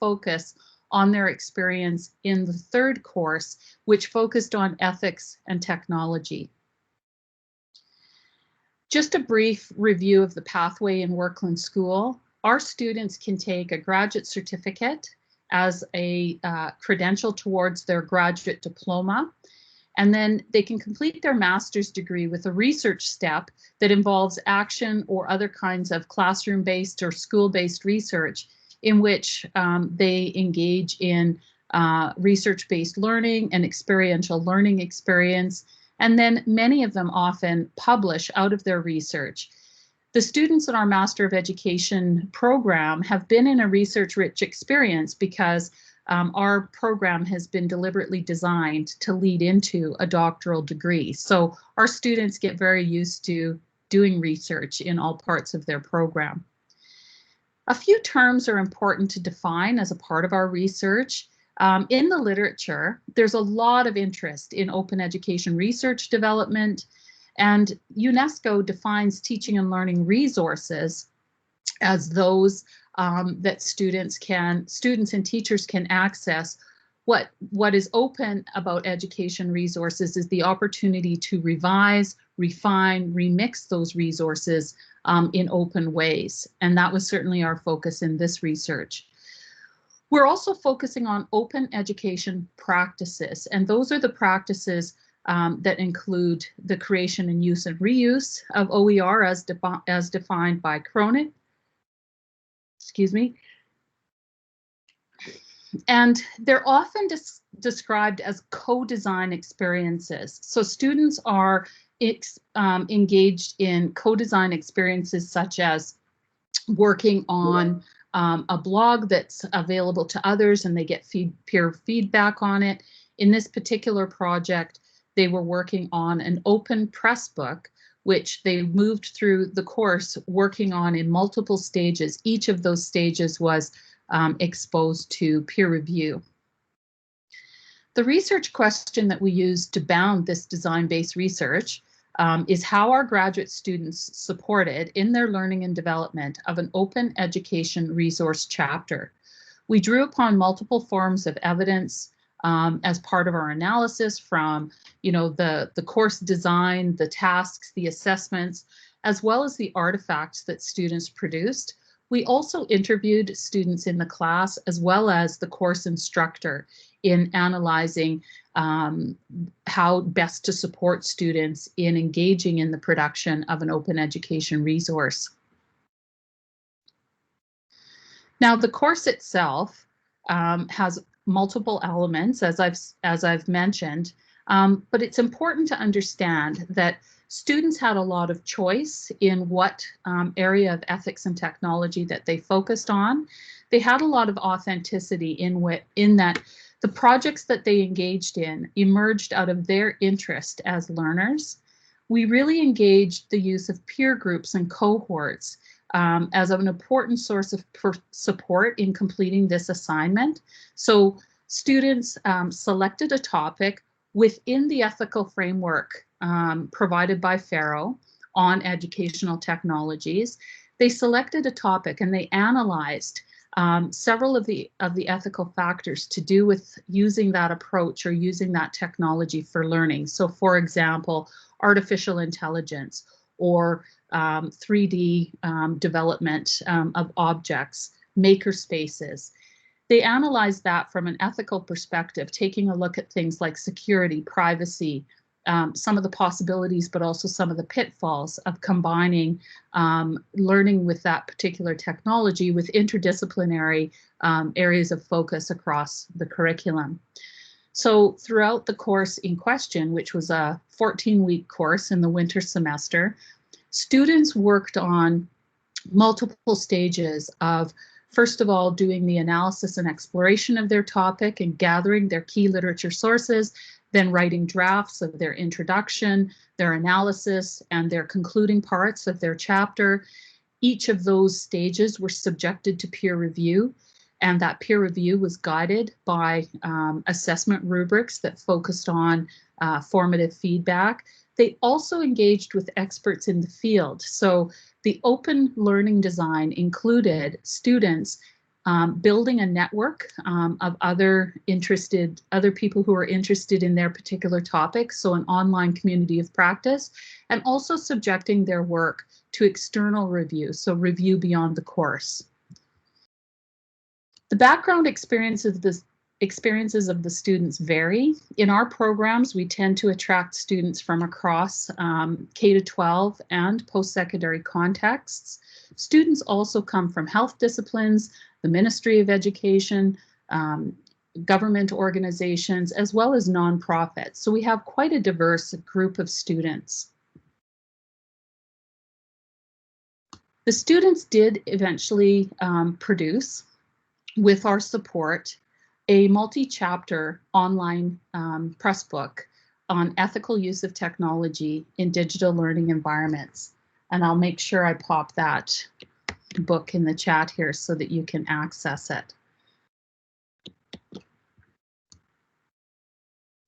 focus on their experience in the third course, which focused on ethics and technology. Just a brief review of the pathway in Workland School. Our students can take a graduate certificate as a credential towards their graduate diploma, and then they can complete their master's degree with a research step that involves action or other kinds of classroom-based or school-based research in which they engage in research-based learning and experiential learning experience, and then many of them often publish out of their research. The students in our Master of Education program have been in a research-rich experience because our program has been deliberately designed to lead into a doctoral degree. So our students get very used to doing research in all parts of their program. A few terms are important to define as a part of our research. In the literature, there's a lot of interest in open education research development, and UNESCO defines teaching and learning resources as those that students and teachers can access. What is open about education resources is the opportunity to revise, refine, remix those resources in open ways. And that was certainly our focus in this research. We're also focusing on open education practices, and those are the practices that include the creation and use and reuse of OER as defined by Cronin. Excuse me. And they're often described as co-design experiences. So students are engaged in co-design experiences such as working on a blog that's available to others and they get peer feedback on it. In this particular project, they were working on an open press book, which they moved through the course working on in multiple stages. Each of those stages was exposed to peer review. The research question that we used to bound this design-based research is how our graduate students supported in their learning and development of an open education resource chapter. We drew upon multiple forms of evidence as part of our analysis, from the course design, the tasks, the assessments, as well as the artifacts that students produced. We also interviewed students in the class as well as the course instructor in analyzing how best to support students in engaging in the production of an open education resource. Now, the course itself has multiple elements, as I've mentioned, but it's important to understand that students had a lot of choice in what area of ethics and technology that they focused on. They had a lot of authenticity in that the projects that they engaged in emerged out of their interest as learners. We really engaged the use of peer groups and cohorts as an important source of support in completing this assignment. So students selected a topic within the ethical framework provided by Faro on educational technologies. They selected a topic and they analyzed several of the ethical factors to do with using that approach or using that technology for learning. So, for example, artificial intelligence or 3D development of objects, maker spaces. They analyzed that from an ethical perspective, taking a look at things like security, privacy, some of the possibilities, but also some of the pitfalls of combining learning with that particular technology with interdisciplinary areas of focus across the curriculum. So throughout the course in question, which was a 14-week course in the winter semester, students worked on multiple stages of, first of all, doing the analysis and exploration of their topic and gathering their key literature sources, then writing drafts of their introduction, their analysis, and their concluding parts of their chapter. Each of those stages were subjected to peer review, and that peer review was guided by assessment rubrics that focused on formative feedback. They also engaged with experts in the field. So the open learning design included students building a network of other people who are interested in their particular topic, so an online community of practice, and also subjecting their work to external review, so review beyond the course. The background experiences of the students vary. In our programs, we tend to attract students from across K-12 and post-secondary contexts. Students also come from health disciplines, the Ministry of Education, government organizations, as well as nonprofits. So we have quite a diverse group of students. The students did eventually produce, with our support, a multi-chapter online press book on ethical use of technology in digital learning environments. And I'll make sure I pop that book in the chat here so that you can access it.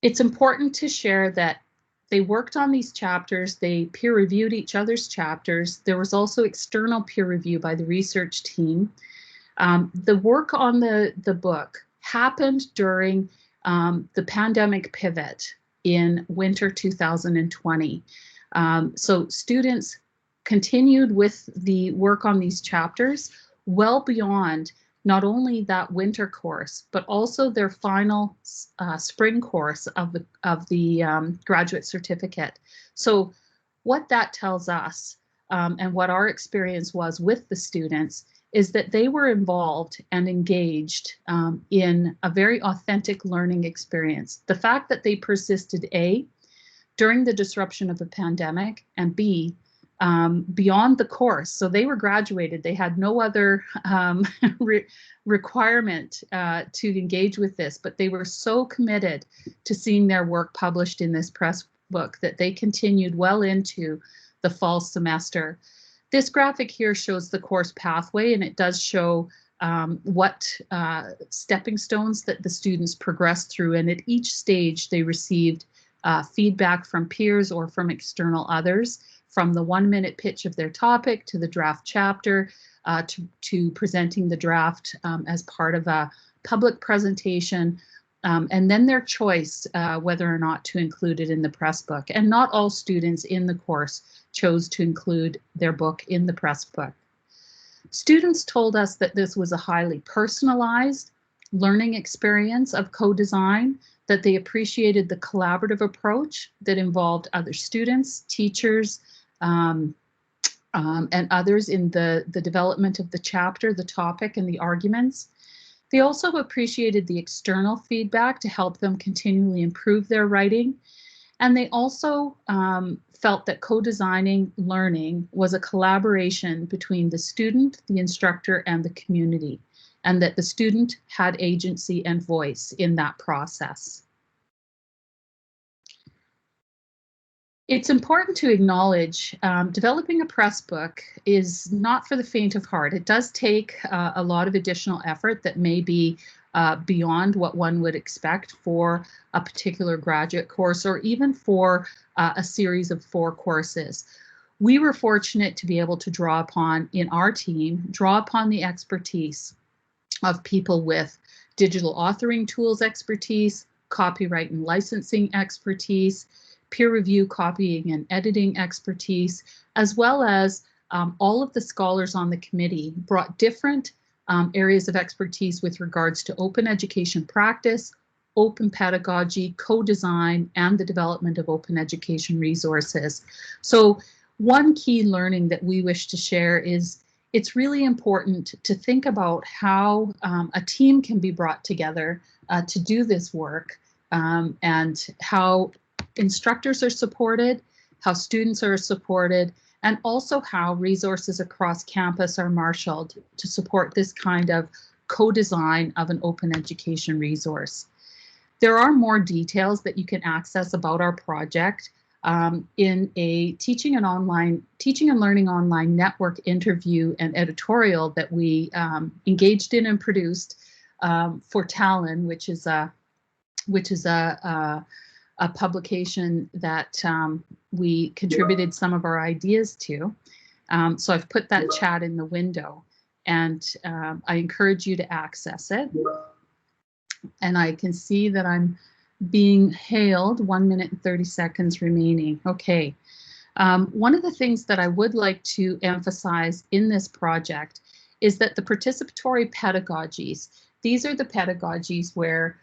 It's important to share that they worked on these chapters, they peer reviewed each other's chapters. There was also external peer review by the research team. The work on the book happened during the pandemic pivot in winter 2020. So students continued with the work on these chapters well beyond not only that winter course, but also their final spring course of the graduate certificate. So what that tells us, and what our experience was with the students, is that they were involved and engaged in a very authentic learning experience. The fact that they persisted, A, during the disruption of the pandemic, and B, beyond the course. So they were graduated. They had no other requirement to engage with this, but they were so committed to seeing their work published in this press book that they continued well into the fall semester. This graphic here shows the course pathway, and it does show what stepping stones that the students progressed through, and at each stage they received feedback from peers or from external others, from the 1-minute pitch of their topic to the draft chapter, to presenting the draft as part of a public presentation, and then their choice whether or not to include it in the press book. And not all students in the course chose to include their book in the press book. Students told us that this was a highly personalized learning experience of co-design, that they appreciated the collaborative approach that involved other students, teachers, and others in the development of the chapter, the topic, and the arguments. They also appreciated the external feedback to help them continually improve their writing. And they also felt that co-designing learning was a collaboration between the student, the instructor, and the community, and that the student had agency and voice in that process. It's important to acknowledge developing a press book is not for the faint of heart. It does take a lot of additional effort that may be beyond what one would expect for a particular graduate course, or even for a series of 4 courses. We were fortunate to be able to draw upon, in our team, the expertise of people with digital authoring tools expertise, copyright and licensing expertise, peer review, copying and editing expertise, as well as all of the scholars on the committee brought different areas of expertise with regards to open education practice, open pedagogy, co-design, and the development of open education resources. So one key learning that we wish to share is it's really important to think about how a team can be brought together to do this work, and how instructors are supported, how students are supported, and also how resources across campus are marshaled to support this kind of co-design of an open education resource. There are more details that you can access about our project in a Teaching and Learning Online network interview and editorial that we engaged in and produced for Talon, which is a publication that we contributed some of our ideas to. So I've put that chat in the window. and I encourage you to access it. And I can see that I'm being hailed. 1 minute and 30 seconds remaining. Okay. One of the things that I would like to emphasize in this project is that the participatory pedagogies, these are the pedagogies where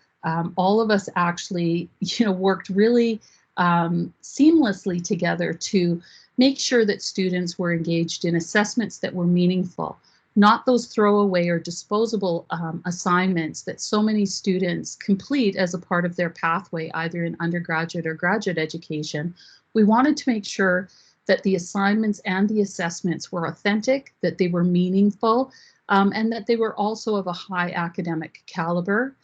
all of us actually, worked really seamlessly together to make sure that students were engaged in assessments that were meaningful, not those throwaway or disposable assignments that so many students complete as a part of their pathway, either in undergraduate or graduate education. We wanted to make sure that the assignments and the assessments were authentic, that they were meaningful, and that they were also of a high academic caliber.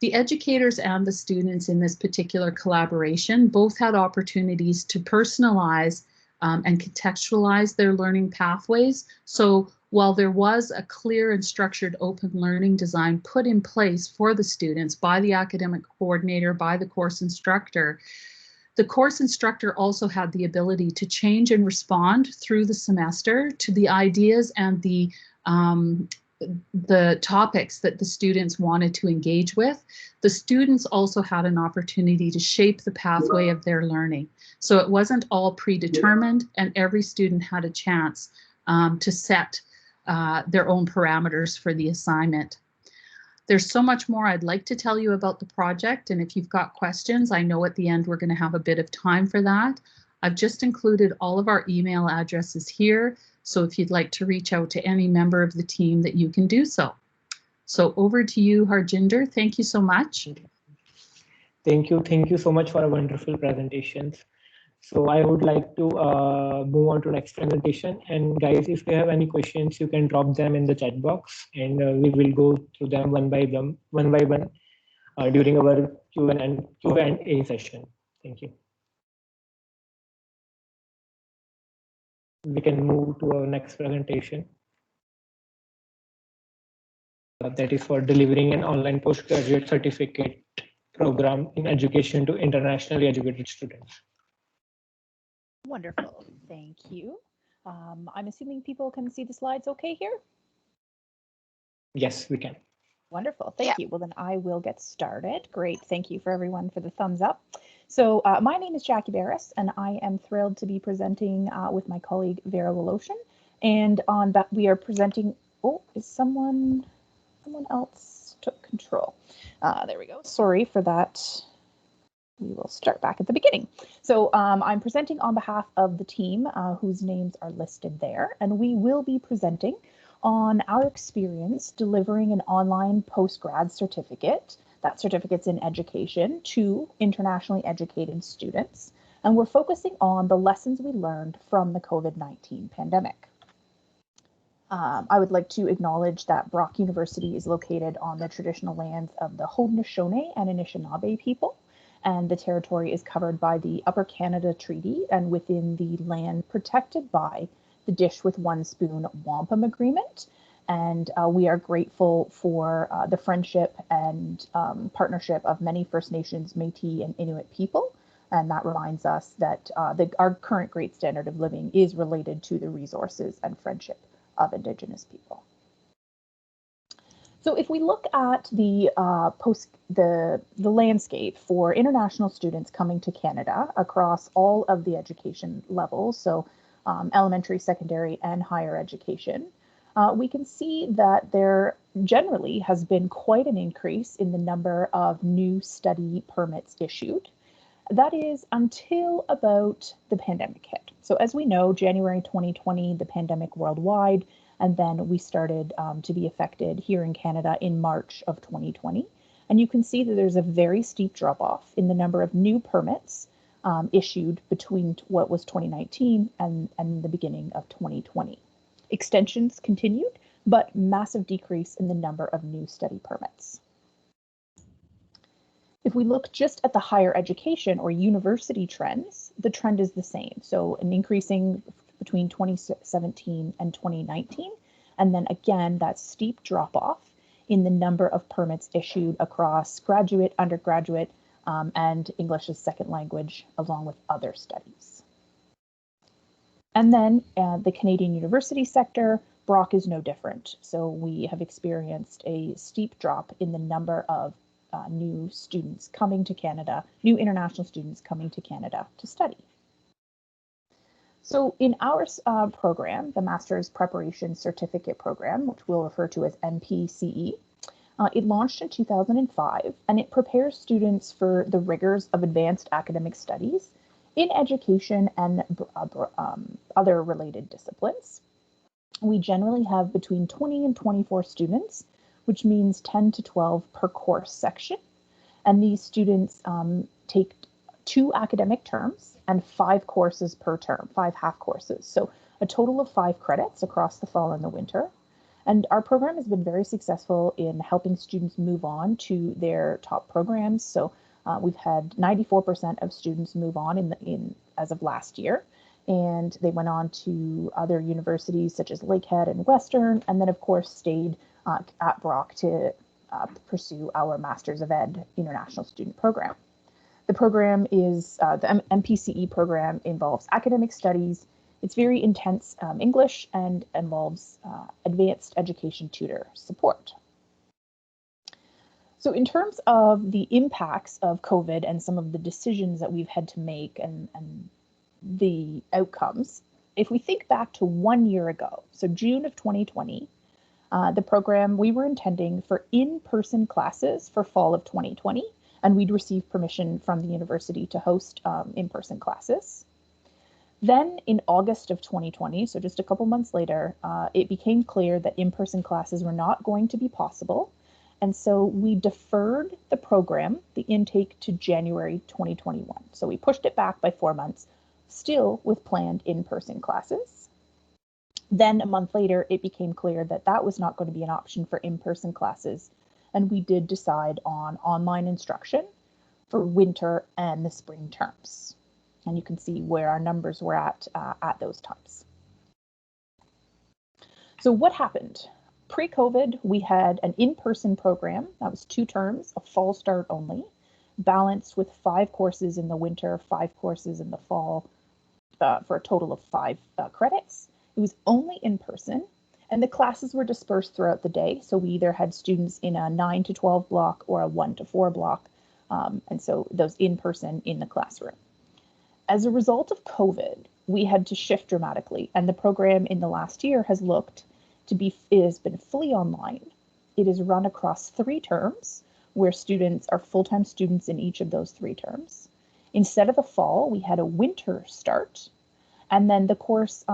The educators and the students in this particular collaboration both had opportunities to personalize and contextualize their learning pathways. So while there was a clear and structured open learning design put in place for the students by the academic coordinator, by the course instructor, the course instructor also had the ability to change and respond through the semester to the ideas and the topics that the students wanted to engage with. The students also had an opportunity to shape the pathway of their learning. So it wasn't all predetermined, and every student had a chance to set their own parameters for the assignment. There's so much more I'd like to tell you about the project, and if you've got questions, I know at the end we're going to have a bit of time for that. I've just included all of our email addresses here, so if you'd like to reach out to any member of the team, that you can do so. So over to you, Harjinder. Thank you so much. Thank you so much for a wonderful presentations. So I would like to move on to next presentation. And guys, if you have any questions, you can drop them in the chat box, and we will go through them one by one during our Q&A session. Thank you. We can move to our next presentation. That is for delivering an online postgraduate certificate program in education to internationally educated students. Wonderful, thank you. I'm assuming people can see the slides okay here? Yes, we can. Wonderful, thank you. Well, then I will get started. Great, thank you for everyone for the thumbs up. So my name is Jackie Barris, and I am thrilled to be presenting with my colleague Vera Woloshin. And on that, we are presenting, oh, is someone else took control. There we go, sorry for that. We will start back at the beginning. So I'm presenting on behalf of the team whose names are listed there, and we will be presenting on our experience delivering an online postgrad certificate. That certificate's in education to internationally educated students. And we're focusing on the lessons we learned from the COVID-19 pandemic. I would like to acknowledge that Brock University is located on the traditional lands of the Haudenosaunee and Anishinaabe people, and the territory is covered by the Upper Canada Treaty and within the land protected by the Dish with One Spoon Wampum Agreement. And we are grateful for the friendship and partnership of many First Nations, Métis, and Inuit people. And that reminds us that our current great standard of living is related to the resources and friendship of Indigenous people. So if we look at the landscape for international students coming to Canada across all of the education levels, so elementary, secondary, and higher education, we can see that there generally has been quite an increase in the number of new study permits issued. That is until about the pandemic hit. So as we know, January 2020, the pandemic worldwide, and then we started to be affected here in Canada in March of 2020. And you can see that there's a very steep drop off in the number of new permits issued between what was 2019 and the beginning of 2020. Extensions continued, but massive decrease in the number of new study permits. If we look just at the higher education or university trends, the trend is the same. So an increasing between 2017 and 2019, and then again, that steep drop off in the number of permits issued across graduate, undergraduate, and English as second language, along with other studies. And then the Canadian university sector Brock is no different. So we have experienced a steep drop in the number of new students coming to Canada, new international students coming to Canada to study. So in our program, the Master's Preparation Certificate Program, which we'll refer to as MPCE, it launched in 2005, and it prepares students for the rigors of advanced academic studies in education and other related disciplines. We generally have between 20 and 24 students, which means 10 to 12 per course section. And these students take 2 academic terms and 5 courses per term, 5 half courses. So a total of 5 credits across the fall and the winter. And our program has been very successful in helping students move on to their top programs. So we've had 94% of students move on as of last year. And they went on to other universities such as Lakehead and Western, and then of course stayed at Brock to pursue our Masters of Ed International Student Program. The program is, the MPCE program involves academic studies. It's very intense English and involves advanced education tutor support. So in terms of the impacts of COVID and some of the decisions that we've had to make and the outcomes, if we think back to 1 year ago, so June of 2020, the program, we were intending for in-person classes for fall of 2020, and we'd received permission from the university to host in-person classes. Then in August of 2020, so just a couple months later, it became clear that in-person classes were not going to be possible. And so we deferred the program, the intake, to January 2021. So we pushed it back by 4 months, still with planned in-person classes. Then a month later, it became clear that that was not going to be an option for in-person classes. And we did decide on online instruction for winter and the spring terms. And you can see where our numbers were at those times. So what happened? Pre-COVID, we had an in-person program. That was 2 terms, a fall start only, balanced with 5 courses in the winter, 5 courses in the fall, for a total of 5 credits. It was only in person, and the classes were dispersed throughout the day. So we either had students in a 9 to 12 block or a 1 to 4 block. And so those in person in the classroom. As a result of COVID, we had to shift dramatically, and the program in the last year has been fully online. It is run across 3 terms where students are full-time students in each of those 3 terms. Instead of the fall, we had a winter start, and then the course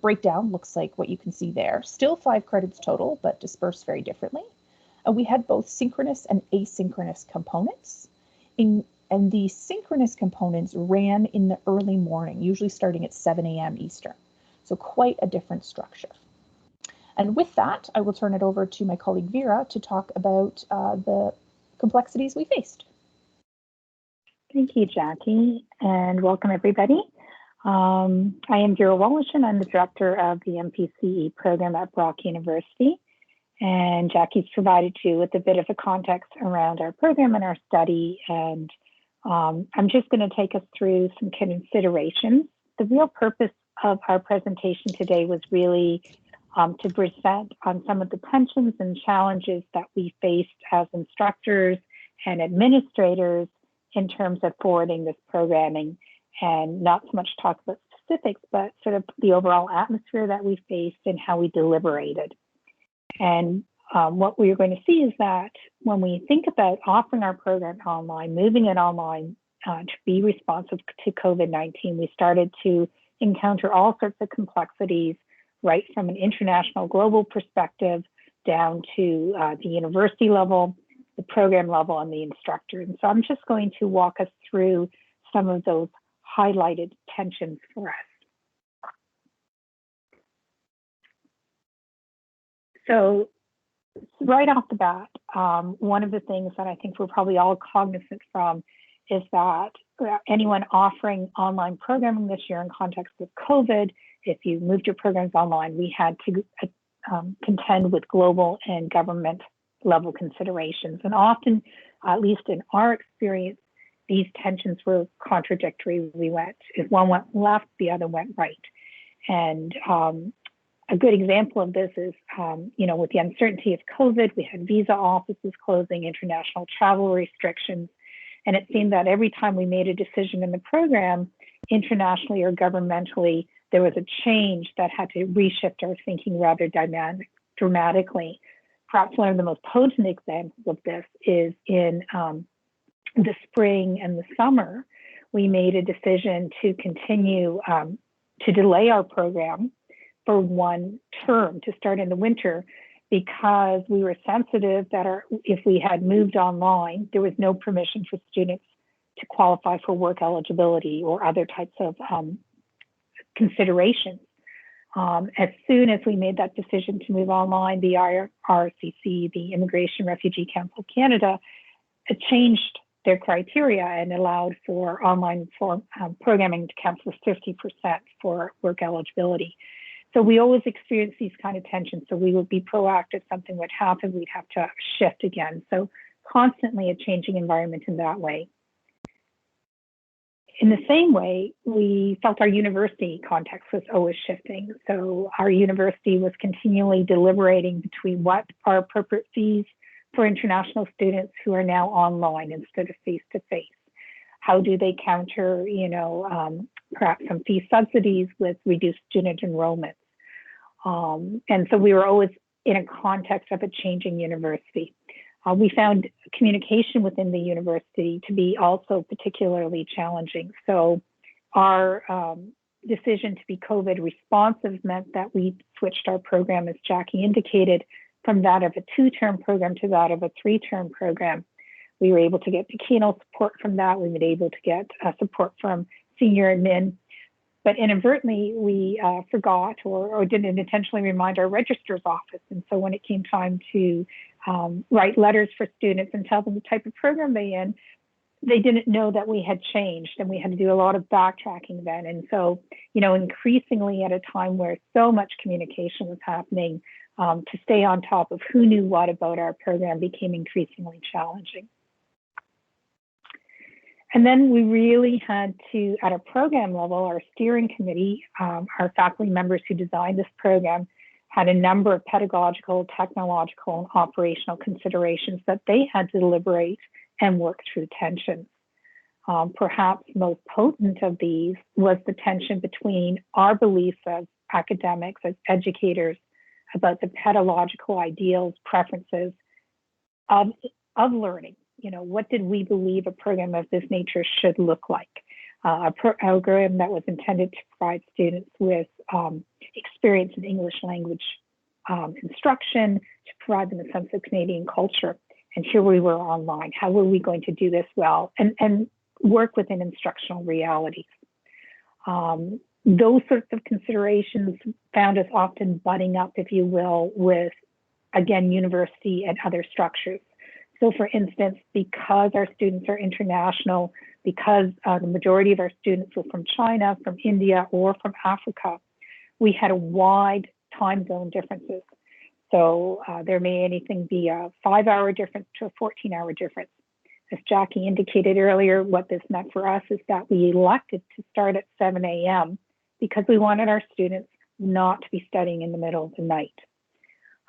breakdown looks like what you can see there. Still 5 credits total, but dispersed very differently. We had both synchronous and asynchronous components. And the synchronous components ran in the early morning, usually starting at 7 a.m. Eastern. So quite a different structure. And with that, I will turn it over to my colleague Vera to talk about the complexities we faced. Thank you, Jackie, and welcome everybody. I am Vera Wallish, and I'm the director of the MPCE program at Brock University. And Jackie's provided you with a bit of a context around our program and our study. And I'm just going to take us through some considerations. The real purpose of our presentation today was really to present on some of the tensions and challenges that we faced as instructors and administrators in terms of forwarding this programming, and not so much talk about specifics, but sort of the overall atmosphere that we faced and how we deliberated. And what we're going to see is that when we think about offering our program online, moving it online to be responsive to COVID-19, we started to encounter all sorts of complexities, right from an international global perspective down to the university level, the program level, and the instructor. And so I'm just going to walk us through some of those highlighted tensions for us. So right off the bat, one of the things that I think we're probably all cognizant from is that anyone offering online programming this year in context of COVID, if you moved your programs online, we had to contend with global and government level considerations. And often, at least in our experience, these tensions were contradictory. If one went left, the other went right. And a good example of this is, with the uncertainty of COVID, we had visa offices closing, international travel restrictions, and it seemed that every time we made a decision in the program, internationally or governmentally, there was a change that had to reshift our thinking rather dramatically. Perhaps one of the most potent examples of this is in the spring and the summer, we made a decision to continue to delay our program for one term to start in the winter, because we were sensitive that if we had moved online, there was no permission for students to qualify for work eligibility or other types of considerations. As soon as we made that decision to move online, the IRCC, the Immigration Refugee Council of Canada, changed their criteria and allowed for online programming to count for 50% for work eligibility. So we always experience these kind of tensions. So we would be proactive, something would happen, we'd have to shift again. So constantly a changing environment in that way. In the same way, we felt our university context was always shifting. So our university was continually deliberating between what are appropriate fees for international students who are now online instead of face-to-face. How do they counter, perhaps some fee subsidies with reduced student enrollment? And so we were always in a context of a changing university. We found communication within the university to be also particularly challenging. So our decision to be COVID responsive meant that we switched our program, as Jackie indicated, from that of a 2-term program to that of a 3-term program. We were able to get decanal support from that. We were able to get support from senior admin. But inadvertently, we forgot or didn't intentionally remind our registrar's office. And so when it came time to write letters for students and tell them the type of program they didn't know that we had changed, and we had to do a lot of backtracking then. And so, increasingly at a time where so much communication was happening, to stay on top of who knew what about our program became increasingly challenging. And then we really had to, at a program level, our steering committee, our faculty members who designed this program, had a number of pedagogical, technological, and operational considerations that they had to deliberate and work through tensions. Perhaps most potent of these was the tension between our beliefs as academics, as educators, about the pedagogical ideals, preferences of learning. What did we believe a program of this nature should look like? A program that was intended to provide students with experience in English language instruction, to provide them a sense of Canadian culture. And here we were online. How were we going to do this well and work within instructional realities? Those sorts of considerations found us often butting up, if you will, with, again, university and other structures. So for instance, because our students are international, because the majority of our students were from China, from India, or from Africa, we had a wide time zone differences. So there may anything be a 5-hour difference to a 14-hour difference. As Jackie indicated earlier, what this meant for us is that we elected to start at 7 a.m. because we wanted our students not to be studying in the middle of the night.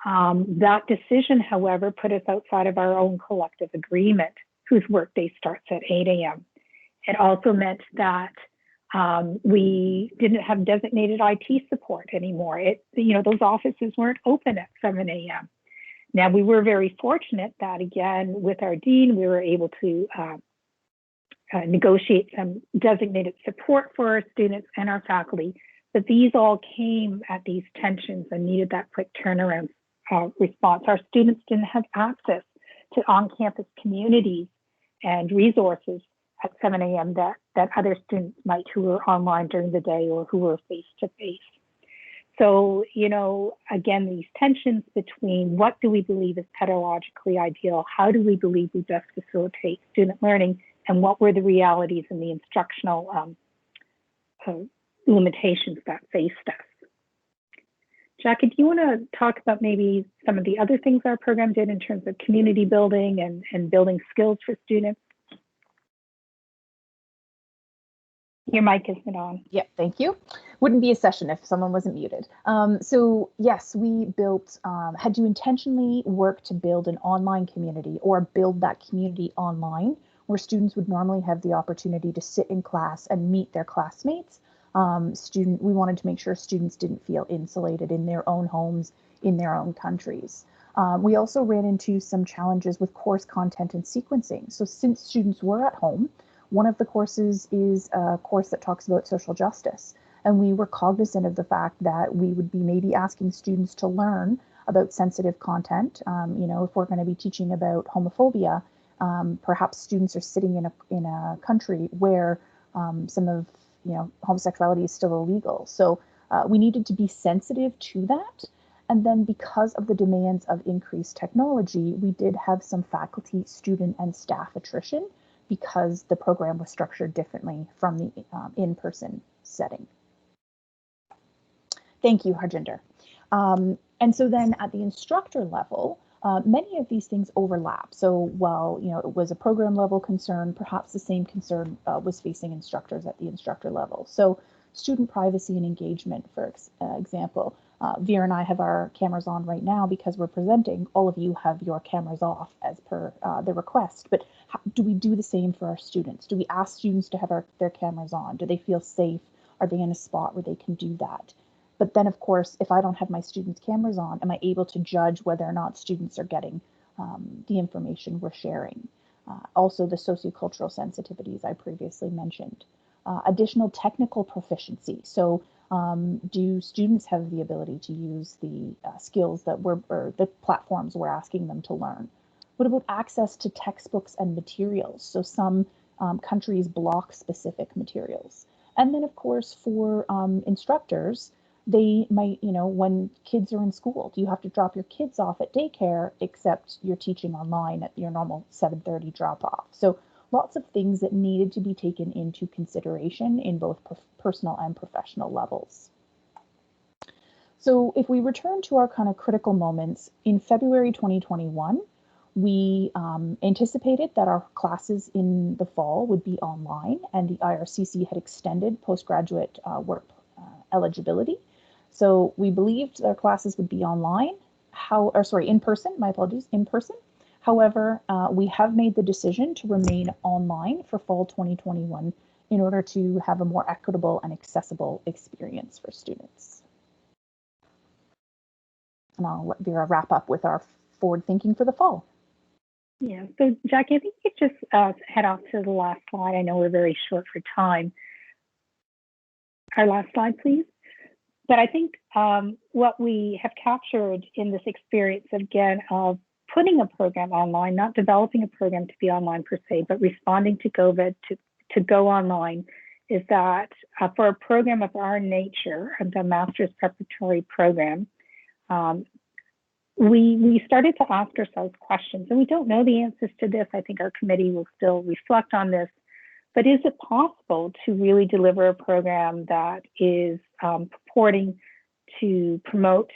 That decision, however, put us outside of our own collective agreement, whose workday starts at 8 a.m. It also meant that we didn't have designated IT support anymore. Those offices weren't open at 7 a.m. Now, we were very fortunate that, again, with our dean, we were able to negotiate some designated support for our students and our faculty, but these all came at these tensions and needed that quick turnaround response. Our students didn't have access to on-campus communities and resources at 7 a.m. that other students might, who were online during the day or who were face-to-face. So, again, these tensions between what do we believe is pedagogically ideal, how do we believe we best facilitate student learning, and what were the realities and the instructional limitations that faced us. Jackie, do you want to talk about maybe some of the other things our program did in terms of community building and building skills for students? Your mic isn't on. Yep, thank you. Wouldn't be a session if someone wasn't muted. So yes, we built, had to intentionally work to build an online community or build that community online where students would normally have the opportunity to sit in class and meet their classmates. We wanted to make sure students didn't feel insulated in their own homes, in their own countries. We also ran into some challenges with course content and sequencing. So since students were at home, one of the courses is a course that talks about social justice. And we were cognizant of the fact that we would be maybe asking students to learn about sensitive content. If we're going to be teaching about homophobia, perhaps students are sitting in a country where some of homosexuality is still illegal. So we needed to be sensitive to that. And then because of the demands of increased technology, we did have some faculty, student, and staff attrition because the program was structured differently from the in-person setting. Thank you, Harjinder. And so then at the instructor level, many of these things overlap. So while it was a program level concern, perhaps the same concern was facing instructors at the instructor level. So student privacy and engagement, for example. Veer and I have our cameras on right now because we're presenting. All of you have your cameras off as per the request. But do we do the same for our students? Do we ask students to have their cameras on? Do they feel safe? Are they in a spot where they can do that? But then, of course, if I don't have my students' cameras on, am I able to judge whether or not students are getting the information we're sharing? Also, the sociocultural sensitivities I previously mentioned. Additional technical proficiency. So do students have the ability to use the skills that or the platforms we're asking them to learn? What about access to textbooks and materials? So some countries block specific materials. And then, of course, for instructors, they might, when kids are in school, do you have to drop your kids off at daycare, except you're teaching online at your normal 7:30 drop off? So lots of things that needed to be taken into consideration in both personal and professional levels. So if we return to our kind of critical moments, in February 2021, we anticipated that our classes in the fall would be online, and the IRCC had extended postgraduate work eligibility. So we believed their classes would be in person, my apologies, in person. However, we have made the decision to remain online for fall 2021 in order to have a more equitable and accessible experience for students. And I'll let Vera wrap up with our forward thinking for the fall. Yeah, so Jackie, I think you just head off to the last slide. I know we're very short for time. Our last slide, please. But I think what we have captured in this experience, again, of putting a program online, not developing a program to be online per se, but responding to COVID to go online, is that for a program of our nature, the master's preparatory program, we started to ask ourselves questions, and we don't know the answers to this. I think our committee will still reflect on this. But is it possible to really deliver a program that is purporting to promote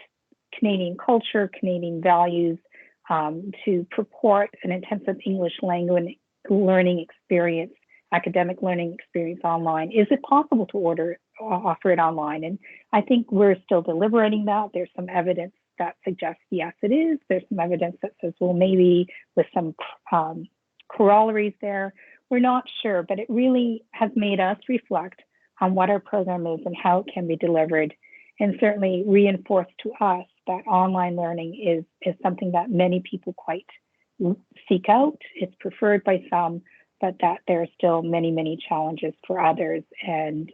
Canadian culture, Canadian values, to purport an intensive English language learning experience, academic learning experience online? Is it possible to offer it online? And I think we're still deliberating that. There's some evidence that suggests yes, it is. There's some evidence that says, well, maybe with some corollaries there. We're not sure, but it really has made us reflect on what our program is and how it can be delivered, and certainly reinforced to us that online learning is something that many people quite seek out. It's preferred by some, but that there are still many, many challenges for others. And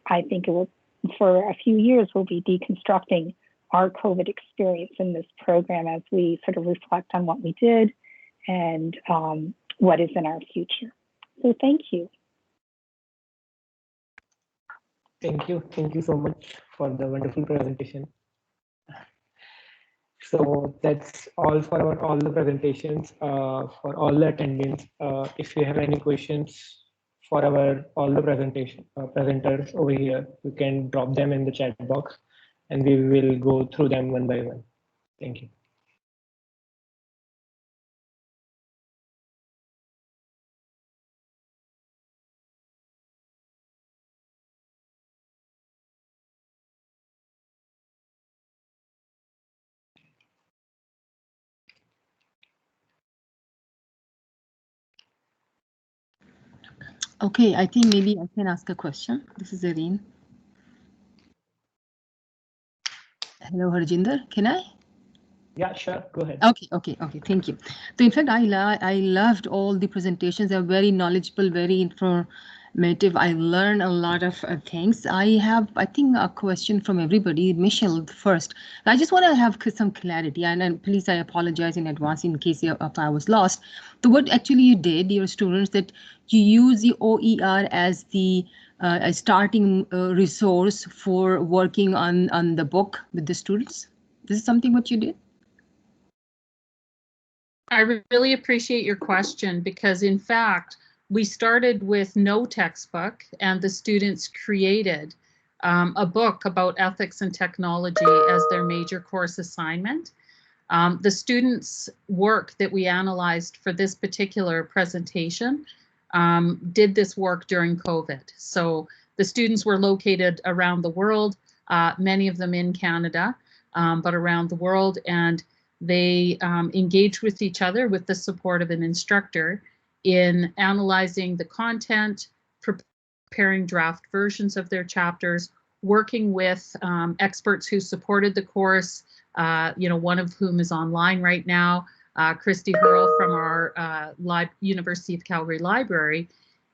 I think it will, for a few years, we'll be deconstructing our COVID experience in this program as we sort of reflect on what we did and what is in our future. So thank you. Thank you so much for the wonderful presentation. So that's all for all the presentations, for all the attendants. If you have any questions for all the presenters over here, you can drop them in the chat box and we will go through them one by one. Thank you. Okay, I think maybe I can ask a question. This is Irene. Hello, Harjinder. Can I? Yeah, sure. Go ahead. Okay. Thank you. So in fact, I loved all the presentations. They're very knowledgeable, very informative. I learned a lot of things. I have, I think, a question from everybody. Michelle first. I just want to have some clarity, and please, I apologize in advance in case if I was lost. So what actually you did, your students, that you use the OER as the a starting resource for working on the book with the students. This is something what you did? I really appreciate your question because, in fact, we started with no textbook and the students created a book about ethics and technology as their major course assignment. The students' work that we analyzed for this particular presentation did this work during COVID. So the students were located around the world, many of them in Canada, but around the world, and they engaged with each other with the support of an instructor in analyzing the content, preparing draft versions of their chapters, working with experts who supported the course, one of whom is online right now, Christy Hurl from our University of Calgary Library,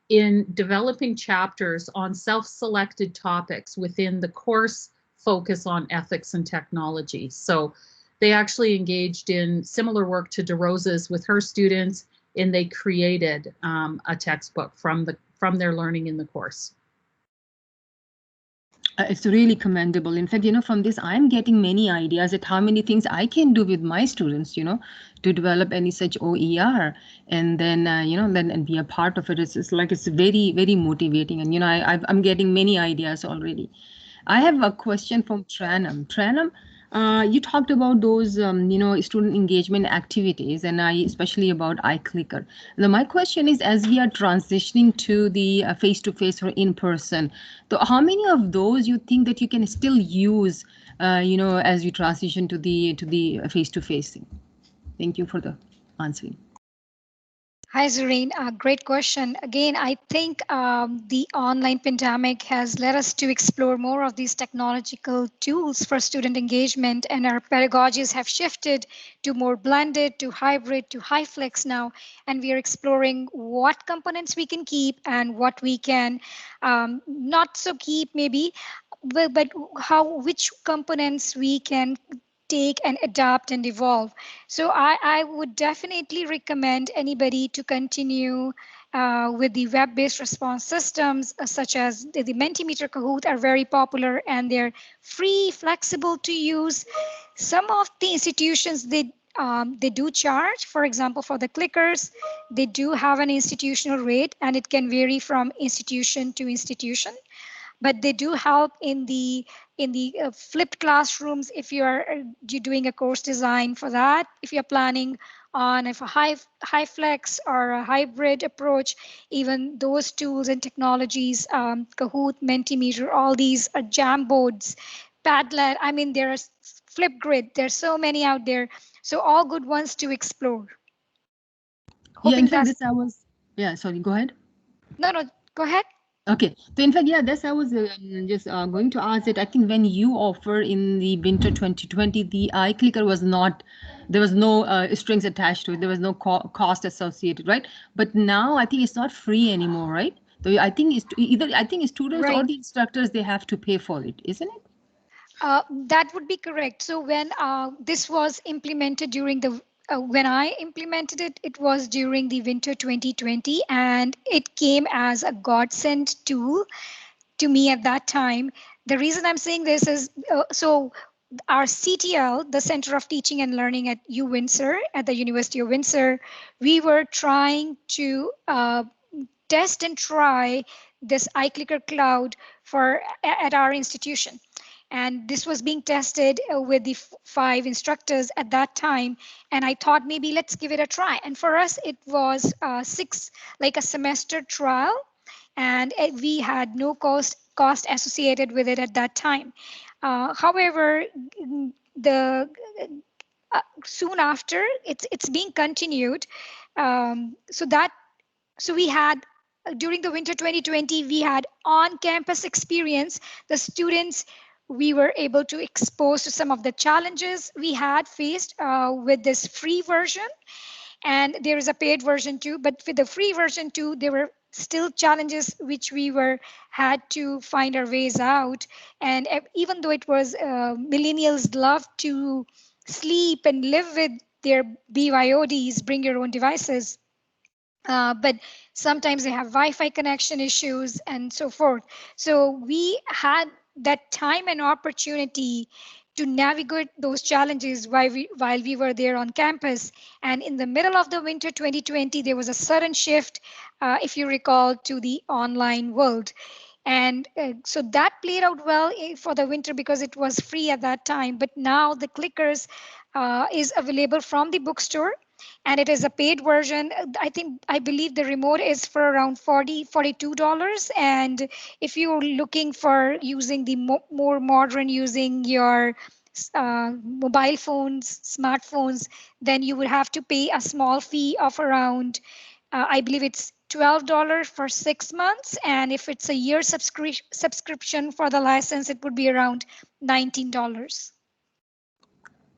in developing chapters on self-selected topics within the course focus on ethics and technology. So they actually engaged in similar work to DeRosa's with her students, and they created a textbook from their learning in the course. It's really commendable. In fact, from this, I'm getting many ideas at how many things I can do with my students, to develop any such OER, and then, then be a part of it. It's like, it's very, very motivating. And, I'm getting many ideas already. I have a question from Tranam. Tranam, you talked about those, student engagement activities, and especially about iClicker. Now, my question is, as we are transitioning to the face-to-face or in-person, so how many of those you think that you can still use, as you transition to the face-to-face thing? Thank you for the answering. Hi, Zareen. Great question. Again, I think the online pandemic has led us to explore more of these technological tools for student engagement, and our pedagogies have shifted to more blended, to hybrid, to high flex now. And we are exploring what components we can keep and what we can not so keep maybe, but which components we can take and adapt and evolve. So I would definitely recommend anybody to continue with the web-based response systems such as the Mentimeter, Kahoot are very popular, and they're free, flexible to use. Some of the institutions, they do charge. For example, for the clickers, they do have an institutional rate, and it can vary from institution to institution, but they do help in the flipped classrooms if you're doing a course design for that. If you're planning on a high flex or a hybrid approach, even those tools and technologies, Kahoot, Mentimeter, all these are Jamboards, Padlet. I mean, there are Flipgrid. There's so many out there. So all good ones to explore. Yeah, in fact, sorry, go ahead. No, go ahead. Okay, so in fact, yeah, that's I was just going to ask it. I think when you offer in the winter 2020, the iClicker was not, there was no strings attached to it. There was no cost associated, right? But now I think it's not free anymore, right? So I think it's students or the instructors, they have to pay for it, isn't it? That would be correct. So when this was implemented during the when I implemented it, it was during the winter 2020, and it came as a godsend tool to me at that time. The reason I'm saying this is so our CTL, the Center of Teaching and Learning at Windsor, at the University of Windsor, we were trying to test and try this iClicker Cloud at our institution. And this was being tested with the 5 instructors at that time. And I thought maybe let's give it a try. And for us, it was like a semester trial. And we had no cost associated with it at that time. However, soon after, it's being continued. So we had during the winter 2020, we had on-campus experience. The students, we were able to expose to some of the challenges we had faced with this free version. And there is a paid version too, but with the free version too, there were still challenges which we had to find our ways out. And even though it was millennials love to sleep and live with their BYODs, bring your own devices, but sometimes they have Wi-Fi connection issues and so forth. So we had that time and opportunity to navigate those challenges while we were there on campus. And in the middle of the winter 2020, there was a sudden shift, if you recall, to the online world. And so that played out well for the winter because it was free at that time. But now the clickers is available from the bookstore, and it is a paid version. I believe the remote is for around $42. And if you're looking for using the more modern, using your mobile phones, smartphones, then you would have to pay a small fee of around, I believe it's $12 for 6 months. And if it's a year subscription for the license, it would be around $19.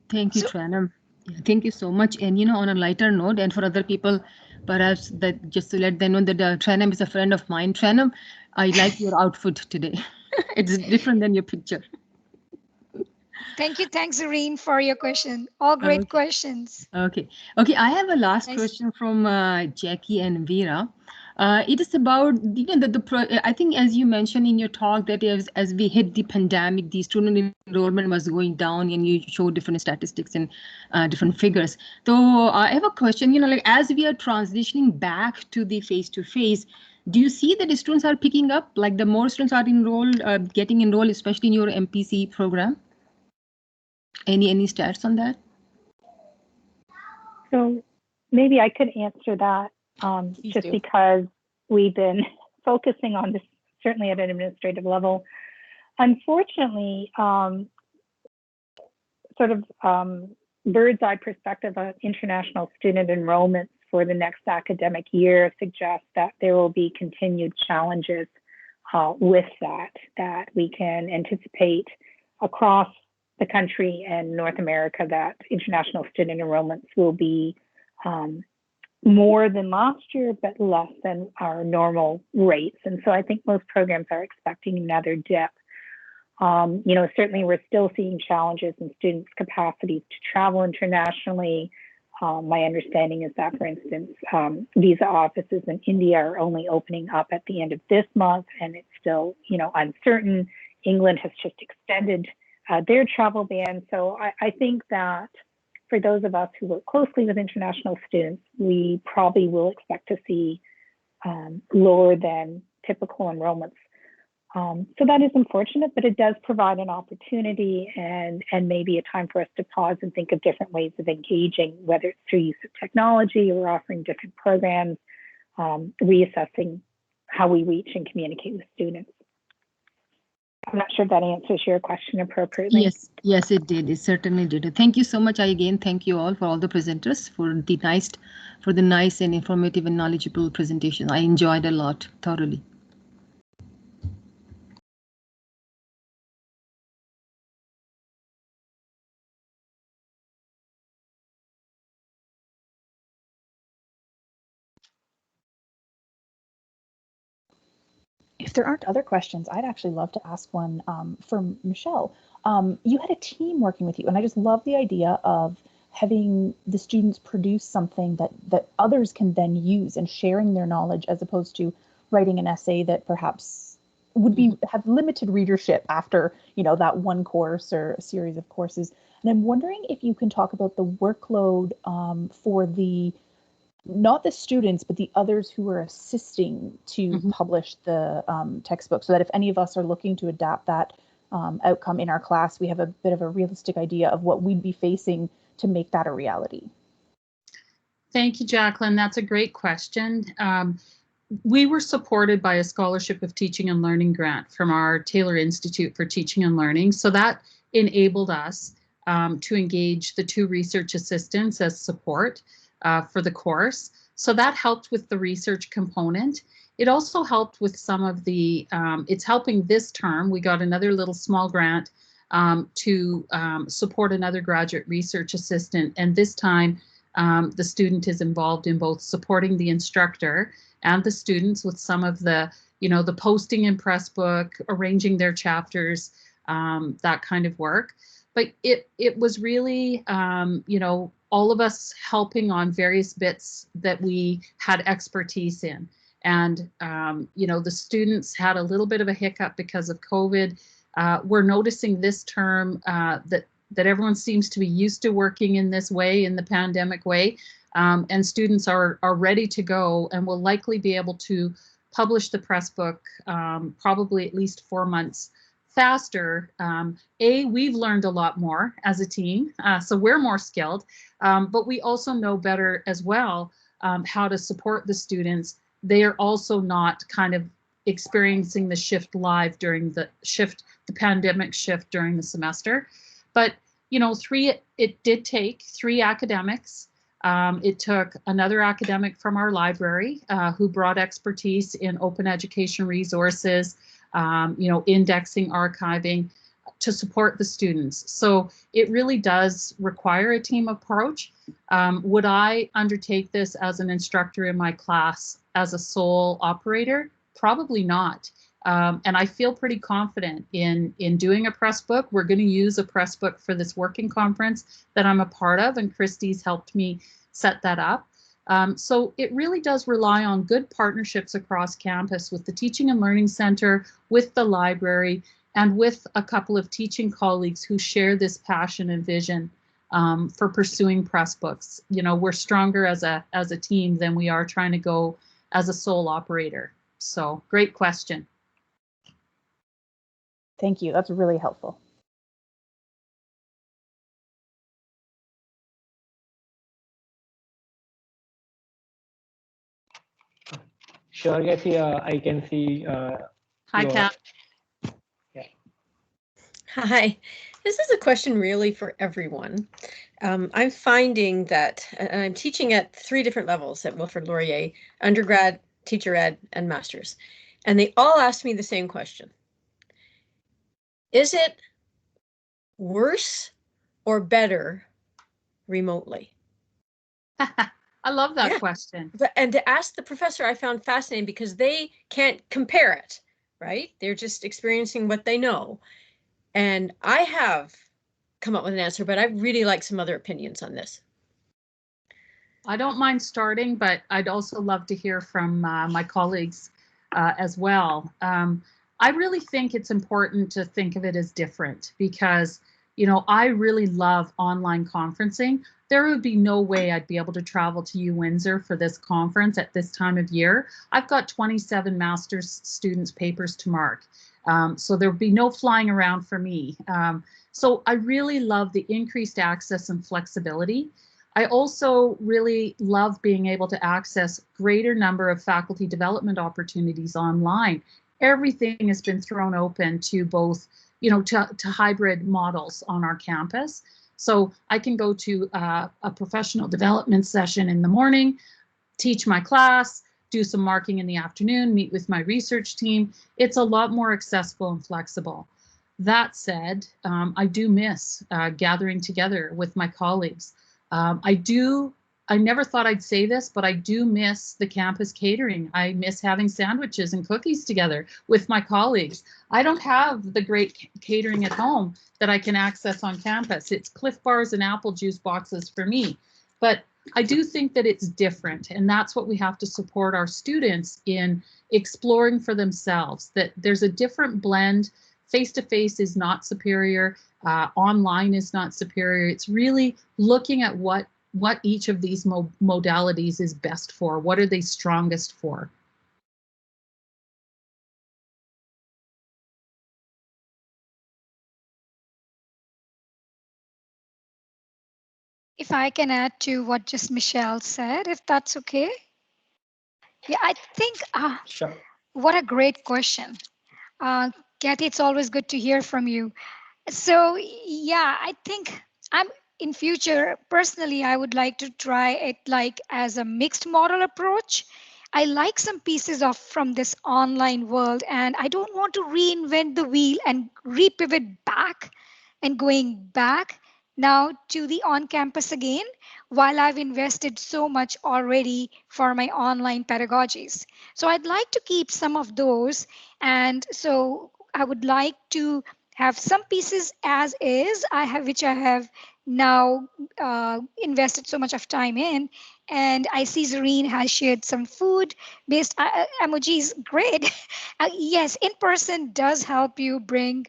Thank you, Tranam. Yeah, thank you so much. And on a lighter note, and for other people, perhaps that just to let them know that Tranam is a friend of mine. Tranam, I like your outfit today. It's different than your picture. Thank you. Thanks, Zareen, for your question. All great questions. Okay. I have a last question from Jackie and Vera. It is about I think, as you mentioned in your talk, that as we hit the pandemic, the student enrollment was going down, and you showed different statistics and different figures. So I have a question. Like as we are transitioning back to the face-to-face, do you see that the students are picking up? Like the more students are enrolled, getting enrolled, especially in your MPC program? Any stats on that? So maybe I could answer that just because we've been focusing on this, certainly at an administrative level. Unfortunately, sort of bird's eye perspective on international student enrollments for the next academic year suggests that there will be continued challenges with that we can anticipate across the country and North America, that international student enrollments will be more than last year, but less than our normal rates. And so I think most programs are expecting another dip. Certainly we're still seeing challenges in students' capacities to travel internationally. My understanding is that, for instance, visa offices in India are only opening up at the end of this month, and it's still, uncertain. England has just extended their travel ban. So I think that for those of us who work closely with international students, we probably will expect to see lower than typical enrollments. So that is unfortunate, but it does provide an opportunity and maybe a time for us to pause and think of different ways of engaging, whether it's through use of technology or offering different programs, reassessing how we reach and communicate with students. I'm not sure if that answers your question appropriately. Yes, it did. It certainly did. Thank you so much. I again thank you all for all the presenters for the nice and informative and knowledgeable presentation. I enjoyed a lot thoroughly. If there aren't other questions, I'd actually love to ask one from Michelle. You had a team working with you, and I just love the idea of having the students produce something that others can then use and sharing their knowledge, as opposed to writing an essay that perhaps would have limited readership after that one course or a series of courses. And I'm wondering if you can talk about the workload for not the students, but the others who are assisting to publish the textbook, so that if any of us are looking to adapt that outcome in our class, we have a bit of a realistic idea of what we'd be facing to make that a reality. Thank you, Jacqueline. That's a great question. We were supported by a Scholarship of Teaching and Learning grant from our Taylor Institute for Teaching and Learning. So that enabled us to engage the 2 research assistants as support for the course. So that helped with the research component. It also helped with some of the, it's helping this term. We got another little small grant to support another graduate research assistant. And this time, the student is involved in both supporting the instructor and the students with some of the, the posting in Pressbook, arranging their chapters, that kind of work. But it was really, all of us helping on various bits that we had expertise in. And, the students had a little bit of a hiccup because of COVID. We're noticing this term that everyone seems to be used to working in this way, in the pandemic way. And students are ready to go and will likely be able to publish the Pressbook probably at least 4 months faster. We've learned a lot more as a team, so we're more skilled, but we also know better as well how to support the students. They are also not kind of experiencing the shift live during the pandemic shift during the semester. But, it did take 3 academics. It took another academic from our library who brought expertise in open education resources, indexing, archiving, to support the students. So it really does require a team approach. Would I undertake this as an instructor in my class as a sole operator? Probably not. And I feel pretty confident in doing a Pressbook. We're going to use a Pressbook for this working conference that I'm a part of, and Christy's helped me set that up. So it really does rely on good partnerships across campus with the Teaching and Learning Center, with the library, and with a couple of teaching colleagues who share this passion and vision for pursuing Pressbooks. We're stronger as a team than we are trying to go as a sole operator. So great question. Thank you. That's really helpful. Sure, Kathy, I can see. Hi, Kat. Yeah. Hi, this is a question really for everyone. I'm finding that I'm teaching at 3 different levels at Wilfrid Laurier: undergrad, teacher ed, and master's. And they all ask me the same question. Is it worse or better remotely? I love that question. And to ask the professor, I found fascinating because they can't compare it, right? They're just experiencing what they know. And I have come up with an answer, but I really like some other opinions on this. I don't mind starting, but I'd also love to hear from my colleagues as well. I really think it's important to think of it as different because, I really love online conferencing. There would be no way I'd be able to travel to Windsor for this conference at this time of year. I've got 27 master's students' papers to mark. So there would be no flying around for me. So I really love the increased access and flexibility. I also really love being able to access greater number of faculty development opportunities online. Everything has been thrown open to both, to hybrid models on our campus. So I can go to a professional development session in the morning, teach my class, do some marking in the afternoon, meet with my research team. It's a lot more accessible and flexible. That said, I do miss gathering together with my colleagues. I never thought I'd say this, but I do miss the campus catering. I miss having sandwiches and cookies together with my colleagues. I don't have the great catering at home that I can access on campus. It's Cliff Bars and apple juice boxes for me. But I do think that it's different, and that's what we have to support our students in exploring for themselves, that there's a different blend. Face-to-face is not superior. Online is not superior. It's really looking at what each of these modalities is best for. What are they strongest for? If I can add to what just Michelle said, if that's okay. Yeah, I think, Sure. What a great question. Kathy, it's always good to hear from you. So yeah, I think in future, personally, I would like to try it like as a mixed model approach. I like some pieces of from this online world, and I don't want to reinvent the wheel and repivot back and going back now to the on campus again while I've invested so much already for my online pedagogies. So I'd like to keep some of those. And so I would like to have some pieces as is, which I have now invested so much of time in. And I see Zareen has shared some food based emojis. Great. Yes, in person does help you bring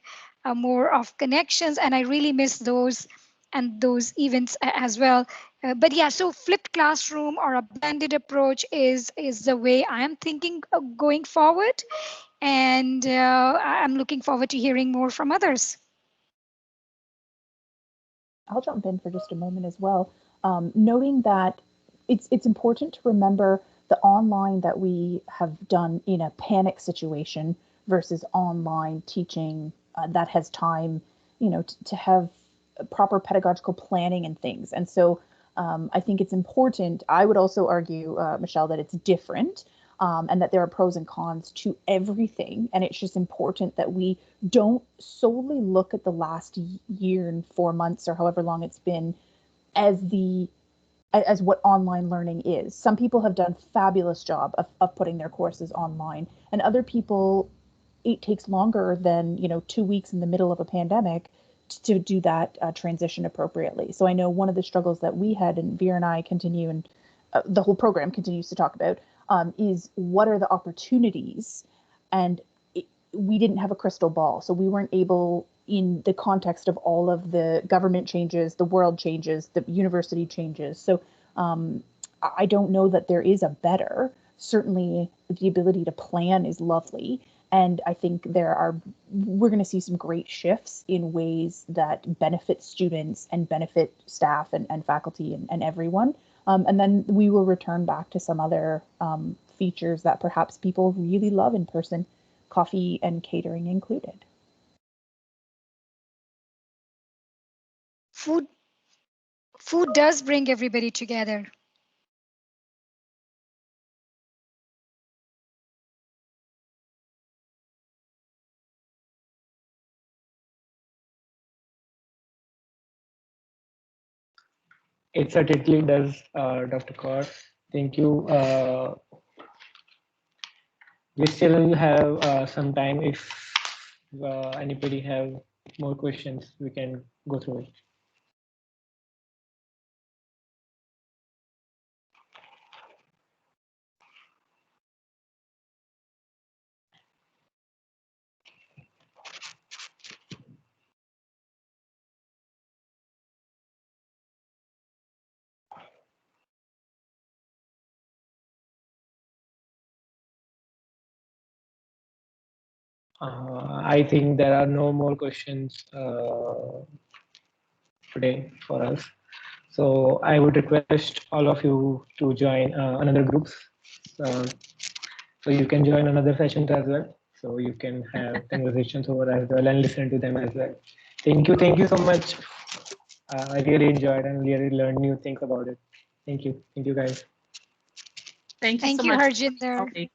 more of connections, and I really miss those and those events as well. But yeah, so flipped classroom or a blended approach is the way I am thinking going forward, and I'm looking forward to hearing more from others. I'll jump in for just a moment as well, noting that it's important to remember the online that we have done in a panic situation versus online teaching that has time, to have proper pedagogical planning and things. And so I think it's important. I would also argue, Michelle, that it's different. And that there are pros and cons to everything. And it's just important that we don't solely look at the last year and 4 months or however long it's been as what online learning is. Some people have done a fabulous job of putting their courses online, and other people, it takes longer than 2 weeks in the middle of a pandemic to do that transition appropriately. So I know one of the struggles that we had, and Veer and I continue, and the whole program continues to talk about, is what are the opportunities? And we didn't have a crystal ball, so we weren't able, in the context of all of the government changes, the world changes, the university changes. So I don't know that there is a better. Certainly the ability to plan is lovely. And I think we're going to see some great shifts in ways that benefit students and benefit staff and faculty and everyone. And then we will return back to some other features that perhaps people really love in person, coffee and catering included. Food does bring everybody together. It certainly does, Dr. Kaur. Thank you. We still have some time. If anybody have more questions, we can go through it. I think there are no more questions today for us. So I would request all of you to join another groups. So you can join another sessions as well. So you can have conversations over as well and listen to them as well. Thank you so much. I really enjoyed and really learned new things about it. Thank you guys. Thank you so Thank you, much. Harjinder. Okay.